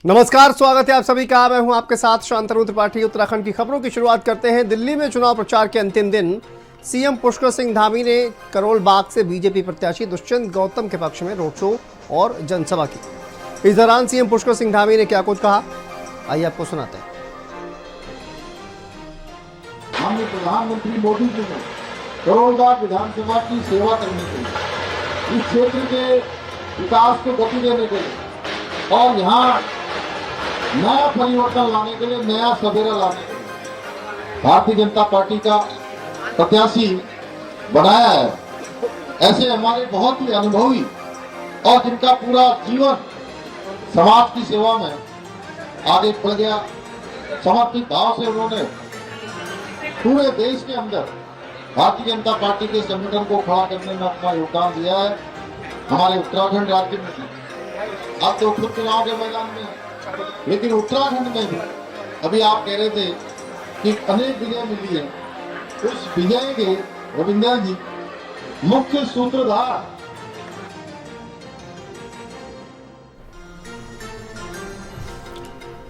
नमस्कार, स्वागत है आप सभी का। मैं हूं आपके साथ शांतनु त्रिपाठी। उत्तराखंड की खबरों की शुरुआत करते हैं। दिल्ली में चुनाव प्रचार के अंतिम दिन सीएम पुष्कर सिंह धामी ने करोल बाग से बीजेपी प्रत्याशी दुष्यंत गौतम के पक्ष में रोड शो और जनसभा की। इस दौरान सीएम पुष्कर सिंह धामी ने क्या कुछ कहा, आइए आपको सुनाते हैं। माननीय प्रधानमंत्री मोदी जी ने करोल बाग विधानसभा की सेवा करने के लिए, इस क्षेत्र के विकास को गति देने के लिए और यहाँ नया परिवर्तन लाने के लिए, नया सवेरा लाने के लिए भारतीय जनता पार्टी का प्रत्याशी बनाया है। ऐसे हमारे बहुत ही अनुभवी और जिनका पूरा जीवन समाज की सेवा में आगे बढ़ गया, समर्पित भाव से उन्होंने पूरे देश के अंदर भारतीय जनता पार्टी के संगठन को खड़ा करने में अपना योगदान दिया है। हमारे उत्तराखंड राज्य में अब तो खुद चुनाव के मैदान में, लेकिन उत्तराखंड में भी अभी आप कह रहे थे कि अनेक विजय मिली है। उस विजय के रविंदर जी मुख्य सूत्रधार।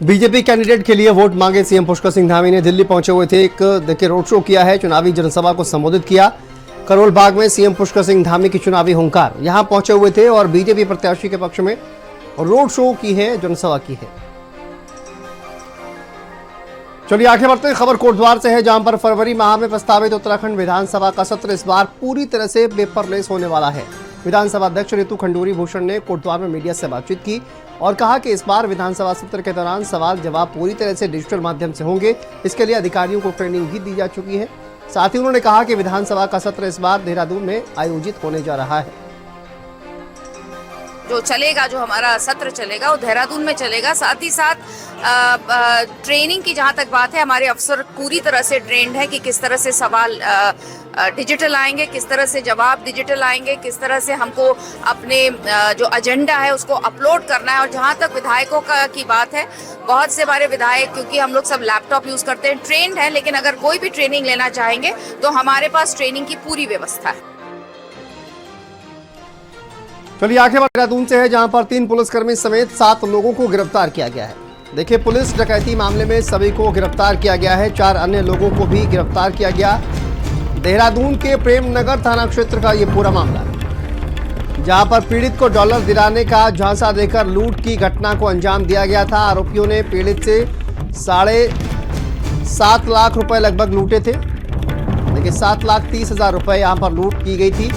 बीजेपी कैंडिडेट के लिए वोट मांगे सीएम पुष्कर सिंह धामी ने दिल्ली पहुंचे हुए थे। एक देखिए रोड शो किया है, चुनावी जनसभा को संबोधित किया। करोल बाग में सीएम पुष्कर सिंह धामी की चुनावी हुंकार, यहां पहुंचे हुए थे और बीजेपी प्रत्याशी के पक्ष में रोड शो की है, जनसभा की है। चलिए आगे बढ़ते हैं। खबर कोटद्वार से है, जहां पर फरवरी माह में प्रस्तावित उत्तराखंड विधानसभा का सत्र इस बार पूरी तरह से पेपरलेस होने वाला है। विधानसभा अध्यक्ष ऋतु खंडूरी भूषण ने कोटद्वार में मीडिया से बातचीत की और कहा कि इस बार विधानसभा सत्र के दौरान सवाल जवाब पूरी तरह से डिजिटल माध्यम से होंगे। इसके लिए अधिकारियों को ट्रेनिंग भी दी जा चुकी है। साथ ही उन्होंने कहा कि विधानसभा का सत्र इस बार देहरादून में आयोजित होने जा रहा है। जो चलेगा, जो हमारा सत्र चलेगा वो देहरादून में चलेगा। साथ ही साथ ट्रेनिंग की जहाँ तक बात है, हमारे अफसर पूरी तरह से ट्रेंड है कि किस तरह से सवाल डिजिटल आएंगे, किस तरह से जवाब डिजिटल आएंगे, किस तरह से हमको अपने जो एजेंडा है उसको अपलोड करना है। और जहाँ तक विधायकों की बात है, बहुत से हमारे विधायक, क्योंकि हम लोग सब लैपटॉप यूज करते हैं, ट्रेंड है, लेकिन अगर कोई भी ट्रेनिंग लेना चाहेंगे तो हमारे पास ट्रेनिंग की पूरी व्यवस्था है। चलिए आगे देहरादून से है, जहां पर 3 पुलिसकर्मी समेत 7 लोगों को गिरफ्तार किया गया है। देखिए, पुलिस डकैती मामले में सभी को गिरफ्तार किया गया है। 4 अन्य लोगों को भी गिरफ्तार किया गया। देहरादून के प्रेमनगर थाना क्षेत्र का ये पूरा मामला है, जहां पर पीड़ित को डॉलर दिलाने का झांसा देकर लूट की घटना को अंजाम दिया गया था। आरोपियों ने पीड़ित से 7.5 लाख रुपए लगभग लूटे थे। देखिए, 7,30,000 रुपए यहां पर लूट की गई थी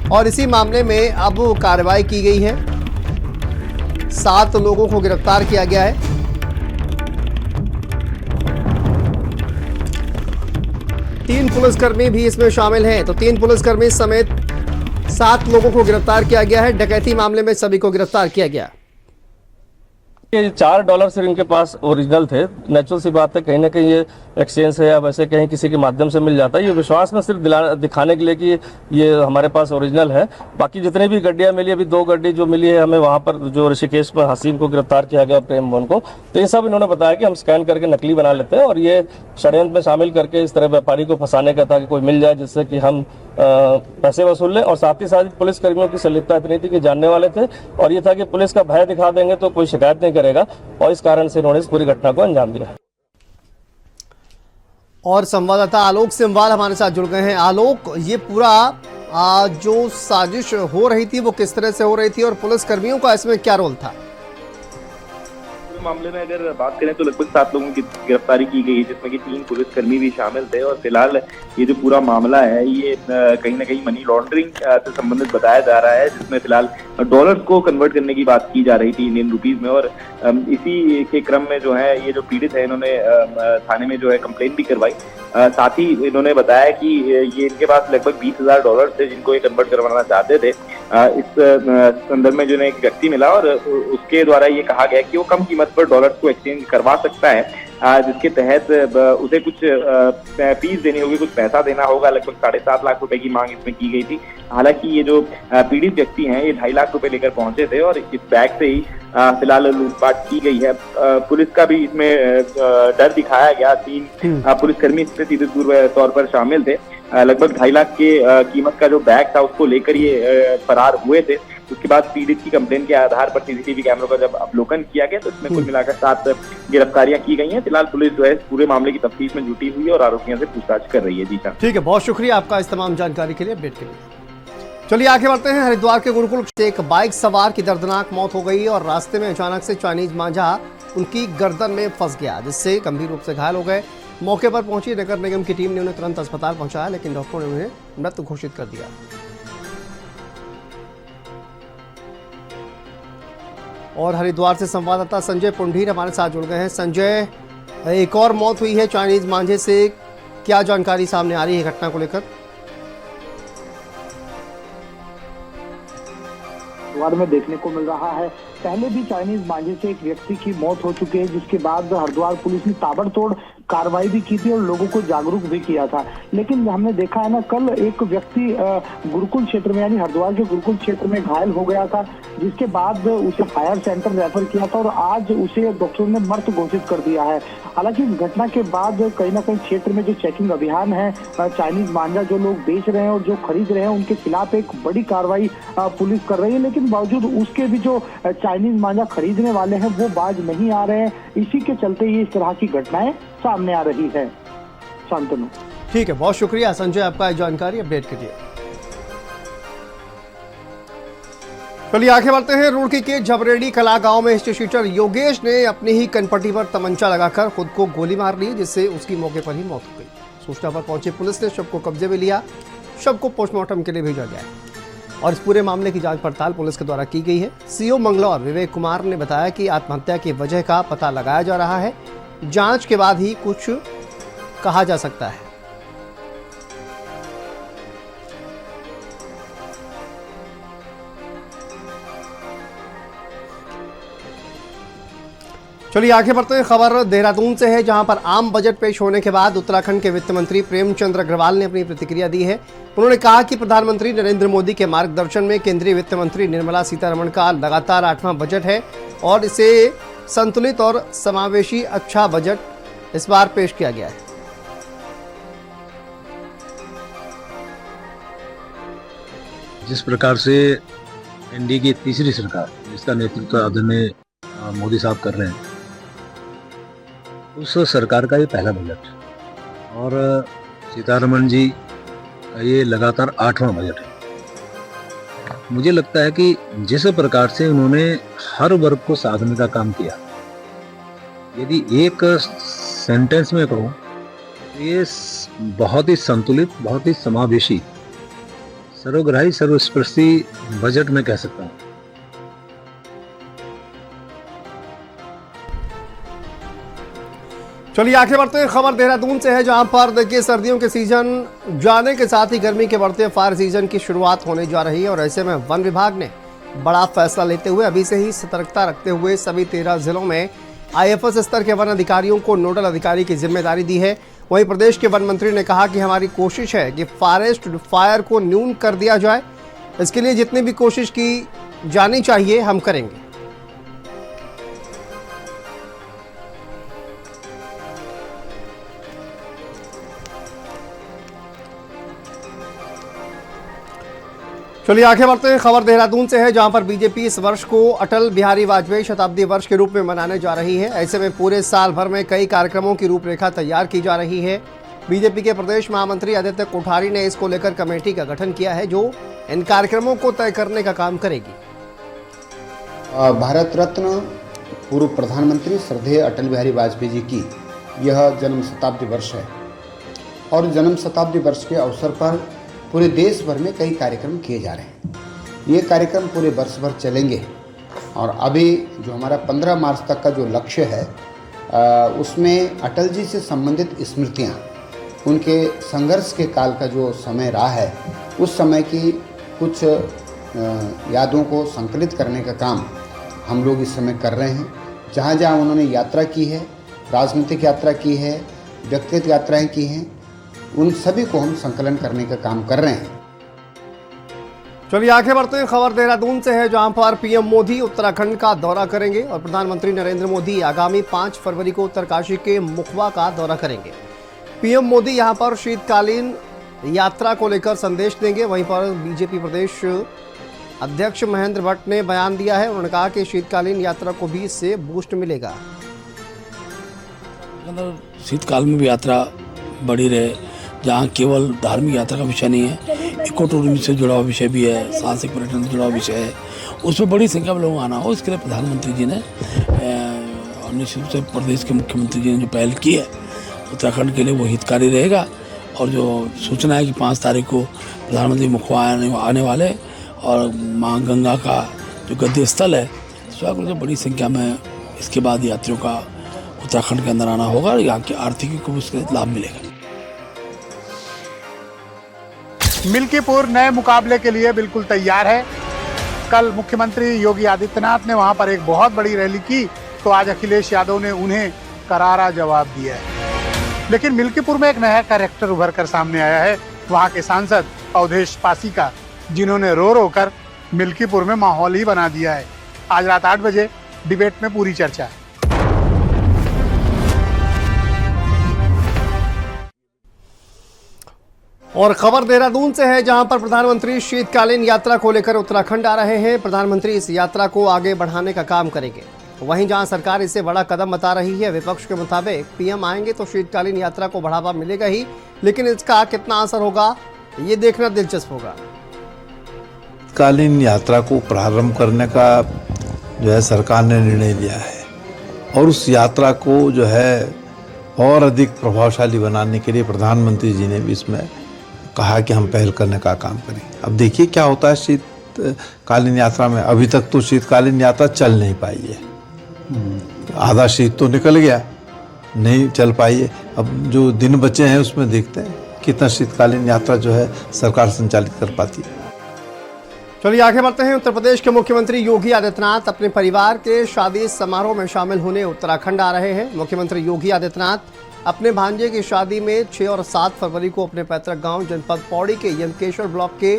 और इसी मामले में अब कार्रवाई की गई है। 7 लोगों को गिरफ्तार किया गया है। तीन पुलिसकर्मी भी इसमें शामिल हैं, तो 3 पुलिसकर्मी समेत 7 लोगों को गिरफ्तार किया गया है। डकैती मामले में सभी को गिरफ्तार किया गया। ये $4 सिर्फ इनके पास ओरिजिनल थे। नेचुरल सी बात है, कहीं ना कहीं ये एक्सचेंज है या वैसे कहीं किसी के माध्यम से मिल जाता है। ये विश्वास में सिर्फ दिखाने के लिए कि ये हमारे पास ओरिजिनल है। बाकी जितनी भी गड्डियां मिली, अभी 2 गड्डी जो मिली है हमें वहां पर, जो ऋषिकेश पर हसीन को गिरफ्तार किया गया, प्रेम मोहन को, तो ये सब इन्होंने बताया कि हम स्कैन करके नकली बना लेते हैं और ये षड्यंत्र में शामिल करके इस तरह व्यापारी को फंसाने का था कि कोई मिल जाए जिससे कि हम पैसे वसूल लें। और साथ ही साथ पुलिस कर्मियों की संलिप्तता इतनी थी कि जानने वाले थे और ये था कि पुलिस का भय दिखा देंगे तो कोई शिकायत नहीं करेगा, और इस कारण से इन्होंने इस पूरी घटना को अंजाम दिया। और संवाददाता आलोक सिमवाल हमारे साथ जुड़ गए हैं। आलोक, ये पूरा जो साजिश हो रही थी वो किस तरह से हो रही थी और पुलिस कर्मियों का इसमें क्या रोल था? मामले में अगर बात करें तो लगभग 7 लोगों की गिरफ्तारी की गई है, जिसमें कि 3 पुलिसकर्मी भी शामिल थे। और फिलहाल ये जो पूरा मामला है ये कहीं ना कहीं मनी लॉन्ड्रिंग से संबंधित बताया जा रहा है, जिसमें फिलहाल डॉलर्स को कन्वर्ट करने की बात की जा रही थी इंडियन रुपीज में। और इसी के क्रम में जो है ये जो पीड़ित है, इन्होंने थाने में जो है कंप्लेन भी करवाई। साथ ही इन्होंने बताया कि ये इनके पास लगभग $20,000 थे जिनको ये कन्वर्ट करवाना चाहते थे। इस संदर्भ में जो एक व्यक्ति मिला और उसके द्वारा ये कहा गया कि वो कम कीमत पर डॉलर्स को एक्सचेंज करवा सकता है, जिसके तहत उसे कुछ फीस देनी होगी, कुछ पैसा देना होगा। लगभग 7.5 लाख रुपए की मांग इसमें की गई थी। हालांकि ये जो पीड़ित व्यक्ति हैं ये 2.5 लाख रुपए लेकर पहुंचे थे और इस बैग से ही फिलहाल लूटपाट की गई है। पुलिस का भी इसमें डर दिखाया गया। 3 पुलिसकर्मी इसमें सीधे तौर पर शामिल थे। लगभग 2.5 लाख के कीमत का जो बैग था उसको लेकर ये फरार हुए थे। उसके बाद पीड़ित की कंप्लेन के आधार पर सीसीटीवी कैमरों का जब अवलोकन किया गया तो इसमें कुल मिलाकर 7 गिरफ्तारियां की गई हैं। फिलहाल पुलिस जो है पूरे मामले की तफ्तीश में जुटी हुई है और आरोपियों से पूछताछ कर रही है। जी सर, ठीक है, बहुत शुक्रिया आपका इस तमाम जानकारी के लिए, अपडेट के लिए। चलिए आगे बढ़ते हैं। हरिद्वार के गुरुकुल से एक बाइक सवार की दर्दनाक मौत हो गई और रास्ते में अचानक से चाइनीज मांझा उनकी गर्दन में फंस गया, जिससे गंभीर रूप से घायल हो गए। मौके पर पहुंची नगर निगम की टीम ने उन्हें तुरंत अस्पताल पहुंचाया, लेकिन डॉक्टरों ने उन्हें मृत घोषित कर दिया। और हरिद्वार से संवाददाता संजय पुंडीर हमारे साथ जुड़ गए हैं। संजय, एक और मौत हुई है चाइनीज मांझे से, क्या जानकारी सामने आ रही है घटना को लेकर? हरिद्वार में देखने को मिल रहा है, पहले भी चाइनीज मांझे से एक व्यक्ति की मौत हो चुकी है, जिसके बाद हरिद्वार पुलिस ने ताबड़तोड़ कार्रवाई भी की थी और लोगों को जागरूक भी किया था। लेकिन हमने देखा है ना, कल एक व्यक्ति गुरुकुल क्षेत्र में यानी हरिद्वार के गुरुकुल क्षेत्र में घायल हो गया था, जिसके बाद उसे फायर सेंटर रेफर किया था और आज उसे डॉक्टरों ने मृत घोषित कर दिया है। हालांकि इस घटना के बाद कहीं ना कहीं क्षेत्र में जो चेकिंग अभियान है, चाइनीज मांझा जो लोग बेच रहे हैं और जो खरीद रहे हैं उनके खिलाफ एक बड़ी कार्रवाई पुलिस कर रही है। लेकिन बावजूद उसके भी जो चाइनीज मांझा खरीदने वाले हैं वो बाज नहीं आ रहे हैं। इसी के चलते ये इस तरह की घटनाएं सामने आ रही है। शांतनु, ठीक है, बहुत शुक्रिया संजय आपका जानकारी अपडेट के लिए। चलिए आगे बढ़ते हैं। रुड़की के झबरेड़ी कला गांव में हिस्ट्री शीटर योगेश ने अपनी ही कनपट्टी पर तमंचा लगाकर खुद को गोली मार ली, जिससे उसकी मौके पर ही मौत हो गई। सूचना पर पहुंची पुलिस ने शव को कब्जे में लिया। शव को पोस्टमार्टम के लिए भेजा गया है और इस पूरे मामले की जांच पड़ताल पुलिस के द्वारा की गई है। सीओ मंगलौर विवेक कुमार ने बताया कि आत्महत्या की वजह का पता लगाया जा रहा है, जांच के बाद ही कुछ कहा जा सकता है। चलिए आगे बढ़ते हैं। खबर देहरादून से है, जहां पर आम बजट पेश होने के बाद उत्तराखंड के वित्त मंत्री प्रेमचंद अग्रवाल ने अपनी प्रतिक्रिया दी है। उन्होंने कहा कि प्रधानमंत्री नरेंद्र मोदी के मार्गदर्शन में केंद्रीय वित्त मंत्री निर्मला सीतारमण का लगातार 8वां बजट है और इसे संतुलित और समावेशी अच्छा बजट इस बार पेश किया गया है। जिस प्रकार से एनडीए की तीसरी सरकार जिसका नेतृत्व आदरणीय मोदी साहब कर रहे हैं, उस सरकार का ये पहला बजट और सीतारमण जी का ये लगातार 8वां बजट है। मुझे लगता है कि जिस प्रकार से उन्होंने हर वर्ग को साधने का काम किया, यदि एक सेंटेंस में कहूँ तो ये बहुत ही संतुलित, बहुत ही समावेशी, सर्वग्राही, सर्वस्पर्शी बजट में कह सकता हूँ। चलिए आगे बढ़ते हैं। खबर देहरादून से है, जहां पर देखिए सर्दियों के सीजन जाने के साथ ही गर्मी के बढ़ते फायर सीजन की शुरुआत होने जा रही है और ऐसे में वन विभाग ने बड़ा फैसला लेते हुए अभी से ही सतर्कता रखते हुए सभी 13 जिलों में आईएफएस स्तर के वन अधिकारियों को नोडल अधिकारी की जिम्मेदारी दी है। वहीं प्रदेश के वन मंत्री ने कहा कि हमारी कोशिश है कि फॉरेस्ट फायर को न्यून कर दिया जाए। इसके लिए जितनी भी कोशिश की जानी चाहिए हम करेंगे। चलिए आगे बढ़ते हैं। खबर देहरादून से है, जहां पर बीजेपी इस वर्ष को अटल बिहारी वाजपेयी शताब्दी वर्ष के रूप में मनाने जा रही है। ऐसे में पूरे साल भर में कई कार्यक्रमों की रूपरेखा तैयार की जा रही है। बीजेपी के प्रदेश महामंत्री आदित्य कोठारी ने इसको लेकर कमेटी का गठन किया है, जो इन कार्यक्रमों को तय करने का काम करेगी। भारत रत्न पूर्व प्रधानमंत्री श्रद्धेय अटल बिहारी वाजपेयी जी की यह जन्म शताब्दी वर्ष है और जन्म शताब्दी वर्ष के अवसर पर पूरे देश भर में कई कार्यक्रम किए जा रहे हैं। ये कार्यक्रम पूरे वर्ष भर चलेंगे और अभी जो हमारा 15 मार्च तक का जो लक्ष्य है, उसमें अटल जी से संबंधित स्मृतियाँ, उनके संघर्ष के काल का जो समय रहा है, उस समय की कुछ यादों को संकलित करने का काम हम लोग इस समय कर रहे हैं। जहाँ जहाँ उन्होंने यात्रा की है, राजनीतिक यात्रा की है, व्यक्तिगत यात्राएं की हैं, उन सभी को हम संकलन करने का काम कर रहे हैं। चलिए आगे बढ़ते हैं। खबर देहरादून से है, जहां पर पीएम मोदी उत्तराखंड का दौरा करेंगे और प्रधानमंत्री नरेंद्र मोदी आगामी 5 फरवरी को उत्तरकाशी के मुखवा का दौरा करेंगे। पीएम मोदी यहां पर शीतकालीन यात्रा को लेकर संदेश देंगे। वहीं पर बीजेपी प्रदेश अध्यक्ष महेंद्र भट्ट ने बयान दिया है। उन्होंने कहा कि शीतकालीन यात्रा को भी इससे बूस्ट मिलेगा। शीतकाल में भी यात्रा बढ़ी रहे, जहाँ केवल धार्मिक यात्रा का विषय नहीं है, इको टूरिज्म से जुड़ा हुआ विषय भी है, साहसिक पर्यटन से जुड़ा हुआ विषय है, उसमें बड़ी संख्या में लोग आना हो, इसके लिए प्रधानमंत्री जी ने और निश्चित रूप से प्रदेश के मुख्यमंत्री जी ने जो पहल की है उत्तराखंड के लिए वो हितकारी रहेगा। और जो सूचना है कि 5 तारीख को प्रधानमंत्री मुखवा आने वाले और माँ गंगा का जो गद्य स्थल है, स्वागत में बड़ी संख्या में इसके बाद यात्रियों का उत्तराखंड के अंदर आना होगा और यहाँ की आर्थिकी को उसके लाभ मिलेगा। मिल्कीपुर नए मुकाबले के लिए बिल्कुल तैयार है। कल मुख्यमंत्री योगी आदित्यनाथ ने वहां पर एक बहुत बड़ी रैली की, तो आज अखिलेश यादव ने उन्हें करारा जवाब दिया है। लेकिन मिल्कीपुर में एक नया कैरेक्टर उभर कर सामने आया है, वहां के सांसद अवधेश पासी का, जिन्होंने रो रो कर मिल्कीपुर में माहौल ही बना दिया है। आज रात 8 बजे डिबेट में पूरी चर्चा। और खबर देहरादून से है, जहां पर प्रधानमंत्री शीतकालीन यात्रा को लेकर उत्तराखंड आ रहे हैं। प्रधानमंत्री इस यात्रा को आगे बढ़ाने का काम करेंगे। वहीं जहां सरकार इसे बड़ा कदम बता रही है, विपक्ष के मुताबिक पीएम आएंगे तो शीतकालीन यात्रा को बढ़ावा मिलेगा ही, लेकिन इसका कितना असर होगा ये देखना दिलचस्प होगा। शीतकालीन यात्रा को प्रारंभ करने का जो है सरकार ने निर्णय लिया है और उस यात्रा को जो है और अधिक प्रभावशाली बनाने के लिए प्रधानमंत्री जी ने भी इसमें कहा कि हम पहल करने का काम करें। अब देखिए क्या होता है शीतकालीन यात्रा में। अभी तक तो शीतकालीन यात्रा चल नहीं पाई है, आधा शीत तो निकल गया, नहीं चल पाई है। अब जो दिन बचे हैं उसमें देखते हैं कितना शीतकालीन यात्रा जो है सरकार संचालित कर पाती है। चलिए आगे बढ़ते हैं। उत्तर प्रदेश के मुख्यमंत्री योगी आदित्यनाथ अपने परिवार के शादी समारोह में शामिल होने उत्तराखंड आ रहे हैं। मुख्यमंत्री योगी आदित्यनाथ अपने भांजे की शादी में 6 और 7 फरवरी को अपने पैतृक गांव जनपद पौड़ी के यमकेश्वर ब्लॉक के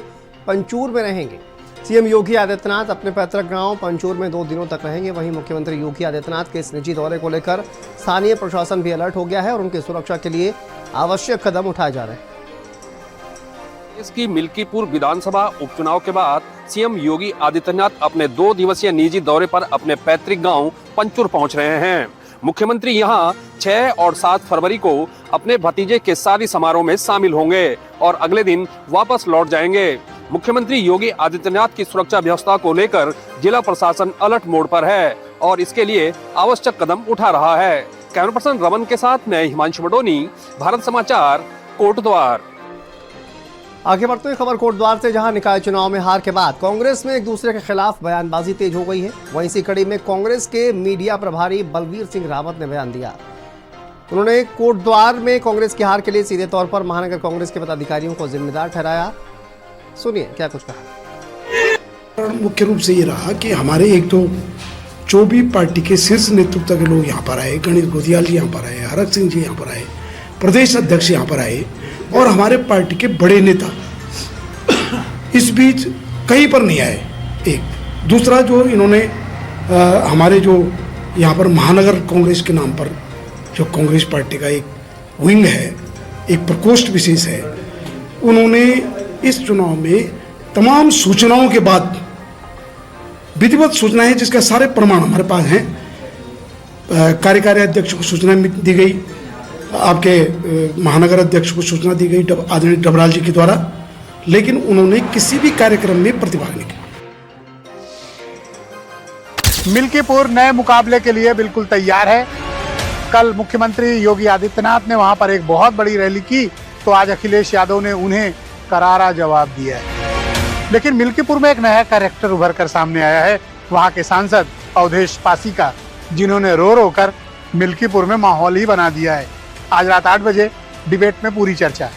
पंचूर में रहेंगे। सीएम योगी आदित्यनाथ अपने पैतृक गांव पंचूर में 2 दिनों तक रहेंगे। वहीं मुख्यमंत्री योगी आदित्यनाथ के इस निजी दौरे को लेकर स्थानीय प्रशासन भी अलर्ट हो गया है और उनकी सुरक्षा के लिए आवश्यक कदम उठाए जा रहे हैं। देश की मिल्कीपुर विधानसभा उपचुनाव के बाद सीएम योगी आदित्यनाथ अपने 2 दिवसीय निजी दौरे पर अपने पैतृक गांव पंचूर पहुंच रहे हैं। मुख्यमंत्री यहां 6 और 7 फरवरी को अपने भतीजे के शादी समारोह में शामिल होंगे और अगले दिन वापस लौट जाएंगे। मुख्यमंत्री योगी आदित्यनाथ की सुरक्षा व्यवस्था को लेकर जिला प्रशासन अलर्ट मोड पर है और इसके लिए आवश्यक कदम उठा रहा है। कैमरा पर्सन रमन के साथ मैं हिमांशु बडोनी, भारत समाचार, कोटद्वार। आगे बढ़ते हुए खबर कोटद्वार से, जहां निकाय चुनाव में हार के बाद कांग्रेस में एक दूसरे के खिलाफ बयानबाजी तेज हो गई है। वहीं इसी कड़ी में कांग्रेस के मीडिया प्रभारी बलवीर सिंह रावत ने बयान दिया। उन्होंने कोटद्वार में कांग्रेस की हार के लिए सीधे तौर पर महानगर कांग्रेस के पदाधिकारियों को जिम्मेदार ठहराया। सुनिए क्या कुछ कहा। मुख्य रूप से ये रहा कि हमारे एक तो जो भी पार्टी के शीर्ष नेतृत्व के लोग यहाँ पर आए, गणेश गोदियाल जी यहाँ पर आए, हरक सिंह जी यहाँ पर आए, प्रदेश अध्यक्ष यहाँ पर आए और हमारे पार्टी के बड़े नेता इस बीच कहीं पर नहीं आए। एक दूसरा जो इन्होंने हमारे जो यहाँ पर महानगर कांग्रेस के नाम पर जो कांग्रेस पार्टी का एक विंग है, एक प्रकोष्ठ विशेष है, उन्होंने इस चुनाव में तमाम सूचनाओं के बाद, विधिवत सूचनाएं जिसका सारे प्रमाण हमारे पास हैं, कार्यकारी अध्यक्ष को सूचना दी गई, आपके महानगर अध्यक्ष को सूचना दी गई आदरणीय डबराल जी के द्वारा, लेकिन उन्होंने किसी भी कार्यक्रम में प्रतिभाग नहीं किया। मिल्कीपुर नए मुकाबले के लिए बिल्कुल तैयार है। कल मुख्यमंत्री योगी आदित्यनाथ ने वहां पर एक बहुत बड़ी रैली की, तो आज अखिलेश यादव ने उन्हें करारा जवाब दिया है। लेकिन मिल्कीपुर में एक नया कैरेक्टर उभर कर सामने आया है, वहां के सांसद अवधेश पासी का, जिन्होंने रो रो कर मिल्कीपुर में माहौल ही बना दिया है। आज रात 8 बजे डिबेट में पूरी चर्चा।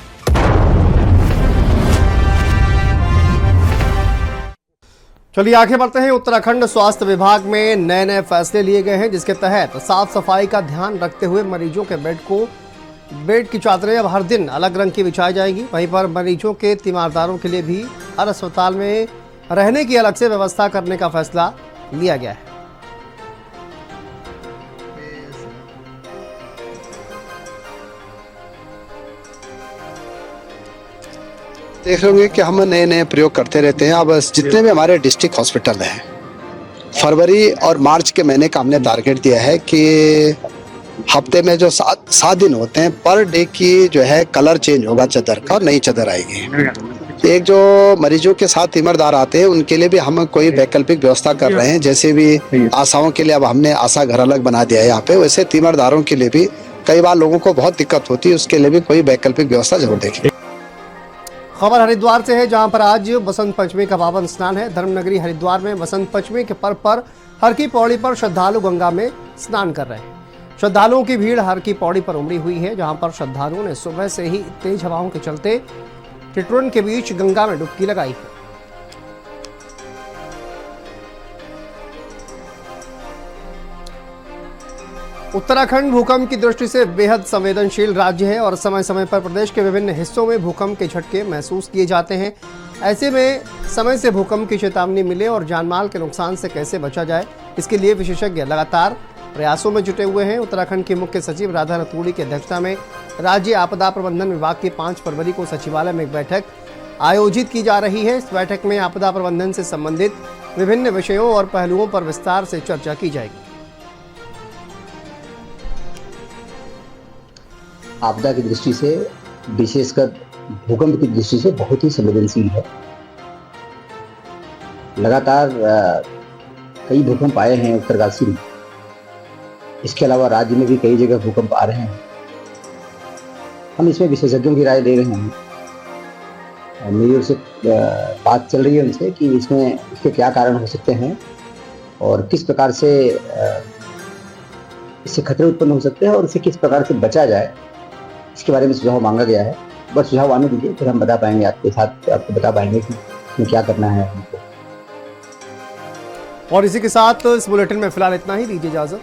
चलिए आगे बढ़ते हैं। उत्तराखंड स्वास्थ्य विभाग में नए फैसले लिए गए हैं, जिसके तहत साफ सफाई का ध्यान रखते हुए मरीजों के बेड की चादरें अब हर दिन अलग रंग की बिछाई जाएगी। वहीं पर मरीजों के तीमारदारों के लिए भी हर अस्पताल में रहने की अलग से व्यवस्था करने का फैसला लिया गया है। देख रहे होंगे कि हम नए नए प्रयोग करते रहते हैं। अब जितने भी हमारे डिस्ट्रिक्ट हॉस्पिटल हैं, फरवरी और मार्च के महीने का हमने टारगेट दिया है कि हफ्ते में जो 7 दिन होते हैं, पर डे की जो है कलर चेंज होगा चादर का और नई चादर आएगी। एक जो मरीजों के साथ तीमरदार आते हैं उनके लिए भी हम कोई वैकल्पिक व्यवस्था कर रहे हैं। जैसे भी आशाओं के लिए अब हमने आशा घर अलग बना दिया है यहाँ पे, वैसे तीमरदारों के लिए भी कई बार लोगों को बहुत दिक्कत होती है, उसके लिए भी कोई वैकल्पिक व्यवस्था जरूर देखें। खबर हरिद्वार से है, जहां पर आज बसंत पंचमी का पावन स्नान है। धर्मनगरी हरिद्वार में बसंत पंचमी के पर्व पर हर की पौड़ी पर श्रद्धालु गंगा में स्नान कर रहे हैं। श्रद्धालुओं की भीड़ हर की पौड़ी पर उमड़ी हुई है, जहां पर श्रद्धालुओं ने सुबह से ही तेज हवाओं के चलते ठिठुरन के बीच गंगा में डुबकी लगाई है। उत्तराखंड भूकंप की दृष्टि से बेहद संवेदनशील राज्य है और समय समय पर प्रदेश के विभिन्न हिस्सों में भूकंप के झटके महसूस किए जाते हैं। ऐसे में समय से भूकंप की चेतावनी मिले और जानमाल के नुकसान से कैसे बचा जाए, इसके लिए विशेषज्ञ लगातार प्रयासों में जुटे हुए हैं। उत्तराखंड के मुख्य सचिव राधा रतूड़ी की अध्यक्षता में राज्य आपदा प्रबंधन विभाग की 5 फरवरी को सचिवालय में एक बैठक आयोजित की जा रही है। इस बैठक में आपदा प्रबंधन से संबंधित विभिन्न विषयों और पहलुओं पर विस्तार से चर्चा की जाएगी। आपदा की दृष्टि से, विशेषकर भूकंप की दृष्टि से बहुत ही संवेदनशील है। लगातार कई भूकंप आए हैं उत्तरकाशी में। इसके अलावा राज्य में भी कई जगह भूकंप आ रहे हैं। हम इसमें विशेषज्ञों की राय ले रहे हैं और मेरी ओर से बात चल रही है उनसे कि इसमें इसके क्या कारण हो सकते हैं और किस प्रकार से इससे खतरे उत्पन्न हो सकते हैं और इसे किस प्रकार से बचा जाए, इसके बारे में सुझाव मांगा गया है। बस सुझाव आने दीजिए, फिर हम बता पाएंगे आपके साथ, आपको बता पाएंगे कि इसमें क्या करना है हमको। और इसी के साथ इस बुलेटिन में फिलहाल इतना ही, दीजिए इजाजत।